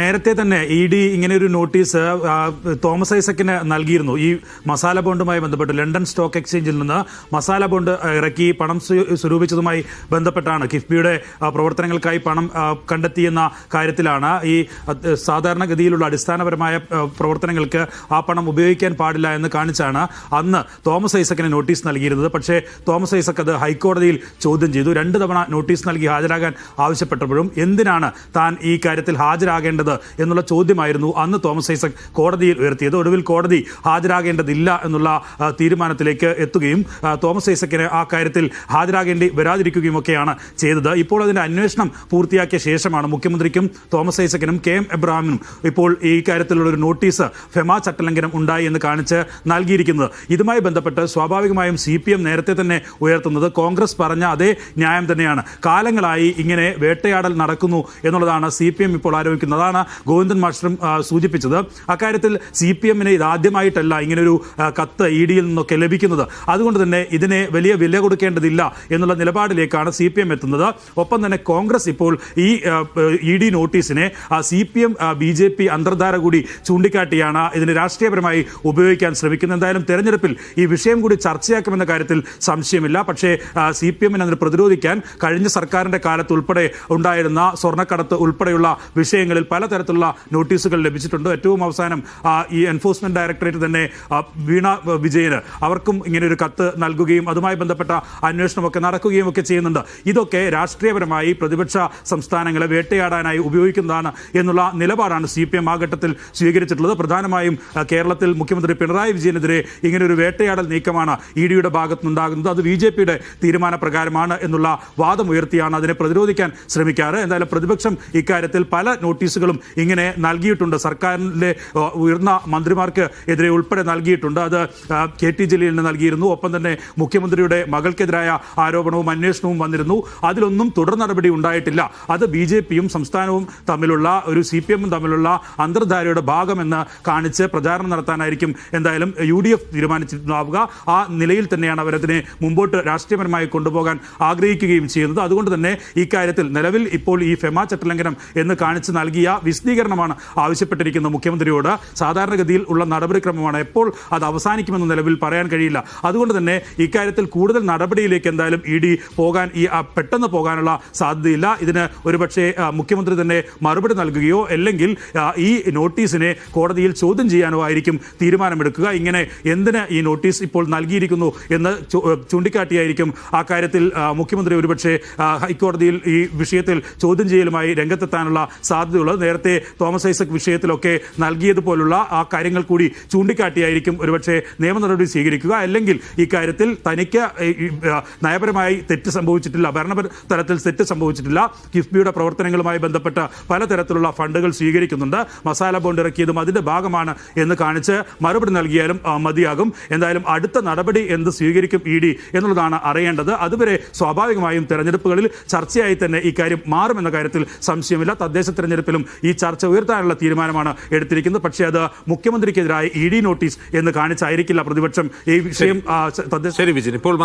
നേരത്തെ തന്നെ ED ഇങ്ങനെ ഒരു നോട്ടീസ് തോമസ് ഐസക്കിന് നൽകിയിരുന്നു. ഈ മസാല ബോണ്ടുമായി ബന്ധപ്പെട്ട് ലണ്ടൻ സ്റ്റോക്ക് എക്സ്ചേഞ്ചിൽ നിന്ന് മസാല ബോണ്ട് ഇറക്കി പണം സ്വരൂപിച്ചതുമായി ബന്ധപ്പെട്ടാണ് കിഫ്ബിയുടെ പ്രവർത്തനങ്ങൾക്കായി പണം കണ്ടെത്തിയെന്ന കാര്യത്തിലാണ് ഈ സാധാരണഗതിയിലുള്ള അടിസ്ഥാനപരമായ പ്രവർത്തനങ്ങൾക്ക് ആ പണം ഉപയോഗിക്കാൻ പാടില്ല എന്ന് കാണിച്ചാണ് അന്ന് തോമസ് ഐസക്കിന് നോട്ടീസ് നൽകിയിരുന്നത്. പക്ഷേ തോമസ് ഐസക് അത് ഹൈക്കോടതിയിൽ ചോദ്യം ചെയ്തു. 2 തവണ നോട്ടീസ് നൽകി ഹാജരാകാൻ ആവശ്യപ്പെട്ടപ്പോഴും എന്തിനാണ് താൻ ഈ കാര്യത്തിൽ ഹാജരാകേണ്ടത് എന്നുള്ള ചോദ്യമായിരുന്നു അന്ന് തോമസ് ഐസക് കോടതിയിൽ ഉയർത്തിയത്. ഒടുവിൽ കോടതി ഹാജരാകേണ്ടതില്ല എന്നുള്ള തീരുമാനത്തിലേക്ക് എത്തുകയും തോമസ് ഐസക്കിന് ആ കാര്യത്തിൽ ഹാജരാകേണ്ടി വരാതിരിക്കുകയും ഒക്കെയാണ് ചെയ്തത്. ഇപ്പോൾ അതിന്റെ അന്വേഷണം പൂർത്തിയാക്കിയ ശേഷമാണ് മുഖ്യമന്ത്രിക്കും തോമസ് ഐസക്കിനും KM എബ്രഹാമിനും ഇപ്പോൾ ഈ കാര്യത്തിലുള്ള ഒരു നോട്ടീസ് ഫെമ ചട്ടലംഘനം ഉണ്ടായി എന്ന് കാണിച്ച് നൽകിയിരിക്കുന്നത്. ഇതുമായി ബന്ധപ്പെട്ട് സ്വാഭാവികമായും CPM നേരത്തെ തന്നെ ഉയർത്തുന്നത് കോൺഗ്രസ് പറഞ്ഞ അതേ ന്യായം തന്നെയാണ്. കാലങ്ങളായി ഇങ്ങനെ വേട്ടയാടൽ നടക്കുന്നു എന്നുള്ളതാണ് CPM ഇപ്പോൾ ആരോപിക്കുന്നത്. അതാണ് ഗോവിന്ദൻ മാസ്റ്ററും സൂചിപ്പിച്ചത്. അക്കാര്യത്തിൽ CPM-ന് ഇതാദ്യമായിട്ടല്ല ഇങ്ങനൊരു കത്ത് ED-യിൽ നിന്നൊക്കെ ലഭിക്കുന്നത്. അതുകൊണ്ട് തന്നെ ഇതിനെ വലിയ വില കൊടുക്കേണ്ടതില്ല എന്നുള്ള നിലപാടിലേക്കാണ് CPM എത്തുന്നത്. ഒപ്പം തന്നെ കോൺഗ്രസ് ഇപ്പോൾ ഈ ED നോട്ടീസിനെ CPM BJP അന്തർധാര കൂടി ചൂണ്ടിക്കാട്ടിയാണ് ഇതിന് രാഷ്ട്രീയപരമായി ഉപയോഗിക്കാൻ ശ്രമിക്കുന്നത്. എന്തായാലും തെരഞ്ഞെടുപ്പിൽ ഈ വിഷയം കൂടി ചർച്ചയാക്കുമെന്ന കാര്യത്തിൽ സംശയമില്ല. പക്ഷേ CPM-ന് അതിന് പ്രതിരോധിക്കാൻ കഴിഞ്ഞ സർക്കാരിന്റെ കാലത്ത് ഉൾപ്പെടെ ഉണ്ടായിരുന്ന സ്വർണ്ണക്കടത്ത് ഉൾപ്പെടെയുള്ള വിഷയങ്ങളിൽ പലതരത്തിലുള്ള നോട്ടീസുകൾ ലഭിച്ചിട്ടുണ്ട്. ഏറ്റവും അവസാനം ഈ എൻഫോഴ്സ്മെന്റ് ഡയറക്ടറേറ്റ് തന്നെ വീണ വിജയന് അവർക്കും ഇങ്ങനെ ഒരു കത്ത് നൽകുകയും അതുമായി ബന്ധപ്പെട്ട അന്വേഷണമൊക്കെ നടക്കുകയും ഒക്കെ ചെയ്യുന്നുണ്ട്. ഇതൊക്കെ രാഷ്ട്രീയപരമായി പ്രതിപക്ഷ സംസ്ഥാനങ്ങളെ വേട്ടയാടാനായി ഉപയോഗിക്കുന്നതാണ് എന്നുള്ള നിലപാടാണ് CPM ആ ഘട്ടത്തിൽ സ്വീകരിച്ചിട്ടുള്ളത്. പ്രധാനമായും കേരളത്തിൽ മുഖ്യമന്ത്രി പിണറായി വിജയനെതിരെ ഇങ്ങനെയൊരു വേട്ടയാടൽ നീക്കമാണ് ED-യുടെ ഭാഗത്തുനിന്നുണ്ടാകുന്നത്. അത് BJP-യുടെ തീരുമാനപ്രകാരമാണ് എന്നുള്ള വാദമുയർത്തിയാണ് അതിനെ പ്രതിരോധിക്കാൻ ശ്രമിക്കാറ്. എന്തായാലും പ്രതിപക്ഷം ഇക്കാര്യത്തിൽ പല നോട്ടീസുകളും ഇങ്ങനെ നൽകിയിട്ടുണ്ട്. സർക്കാരിലെ ഉയർന്ന മന്ത്രിമാർക്ക് എതിരെ ഉൾപ്പെടെ നൽകിയിട്ടുണ്ട്. അത് KT ജലീലിന് നൽകിയിരുന്നു. ഒപ്പം തന്നെ മുഖ്യമന്ത്രിയുടെ മകൾക്കെതിരായ ആരോപണവും അന്വേഷണവും വന്നിരുന്നു. അതിലൊന്നും തുടർ നടപടി ഉണ്ടായിട്ടില്ല. അത് BJP-യും സംസ്ഥാനവും തമ്മിലുള്ള ഒരു CPM-ഉം തമ്മിലുള്ള അന്തർധാരയുടെ ഭാഗമെന്ന് കാണിച്ച് പ്രചാരണം നടത്താനായിരിക്കും എന്തായാലും UDF തീരുമാനിച്ചിട്ടുണ്ടാവുക. ആ നിലയിൽ തന്നെയാണ് അവരതിനെ മുമ്പോട്ട് രാഷ്ട്രീയപരമായി കൊണ്ടുപോകാൻ ആഗ്രഹിക്കുകയും ചെയ്യുന്നത്. അതുകൊണ്ട് തന്നെ ഈ കാര്യത്തിൽ നിലവിൽ ഇപ്പോൾ ഈ ഫെമ ചട്ടലംഘനം എന്ന് കാണിച്ച് നൽകിയ വിശദീകരണമാണ് ആവശ്യപ്പെട്ടിരിക്കുന്നത് മുഖ്യമന്ത്രിയോട്. സാധാരണഗതിയിൽ ഉള്ള നടപടിക്രമമാണ്. എപ്പോൾ അത് അവസാനിക്കുമെന്ന് നിലവിൽ പറയാൻ കഴിയില്ല. അതുകൊണ്ട് തന്നെ ഇക്കാര്യത്തിൽ കൂടുതൽ നടപടിയിലേക്ക് എന്തായാലും ED പോകാൻ പെട്ടെന്ന് പോകാനുള്ള സാധ്യതയില്ല. ഇതിന് ഒരുപക്ഷെ മുഖ്യമന്ത്രി തന്നെ മറുപടി നൽകുകയോ അല്ലെങ്കിൽ ഈ നോട്ടീസിനെ കോടതിയിൽ ചോദ്യം ചെയ്യാനോ ആയിരിക്കും തീരുമാനമെടുക്കുക. ഇങ്ങനെ എന്തിന് ഈ നോട്ടീസ് ഇപ്പോൾ നൽകിയിരിക്കുന്നു എന്ന് ചൂണ്ടിക്കാട്ടിയായിരിക്കും ആ കാര്യത്തിൽ മുഖ്യമന്ത്രി ഒരുപക്ഷെ ഹൈക്കോടതിയിൽ ഈ വിഷയത്തിൽ ചോദ്യം ചെയ്യലുമായി രംഗത്തെത്താനുള്ള സാധ്യതയുള്ളത്. നേരത്തെ തോമസ് ഐസക് വിഷയത്തിലൊക്കെ നൽകിയതുപോലുള്ള ആ കാര്യങ്ങൾ കൂടി ചൂണ്ടിക്കാട്ടിയായിരിക്കും ഒരുപക്ഷെ നിയമ നടപടി സ്വീകരിക്കുക. അല്ലെങ്കിൽ ഈ കാര്യത്തിൽ തനിക്ക് നയപരമായി തെറ്റ് സംഭവിച്ചിട്ടില്ല, ഭരണതലത്തിൽ തെറ്റ് സംഭവിച്ചിട്ടില്ല, കിഫ്ബിയുടെ പ്രവർത്തനങ്ങളുമായി ബന്ധപ്പെട്ട് പലതരത്തിലുള്ള ഫണ്ടുകൾ സ്വീകരിക്കുന്നുണ്ട്, മസാല ബോണ്ട് ഇറക്കിയതും അതിന്റെ ഭാഗമാണ് എന്ന് കാണിച്ച് മറുപടി നൽകിയാലും മതിയാകും. എന്തായാലും അടുത്ത നടപടി എന്ത് സ്വീകരിക്കും ED എന്നുള്ളതാണ് അറിയേണ്ടത്. അതുവരെ സ്വാഭാവികമായും തെരഞ്ഞെടുപ്പുകളിൽ ചർച്ചയായി തന്നെ ഈ കാര്യം മാറുമെന്ന കാര്യത്തിൽ സംശയമില്ല. തദ്ദേശ തെരഞ്ഞെടുപ്പിലും ഈ ചർച്ച ഉയർത്താനുള്ള തീരുമാനമാണ് എടുത്തിരിക്കുന്നത്. പക്ഷേ അത് മുഖ്യമന്ത്രിക്കെതിരായ ED നോട്ടീസ് എന്ന് കാണിച്ചായിരിക്കില്ല പ്രതിപക്ഷം ഈ വിഷയം ശരി വിജയൻ. ഇപ്പോൾ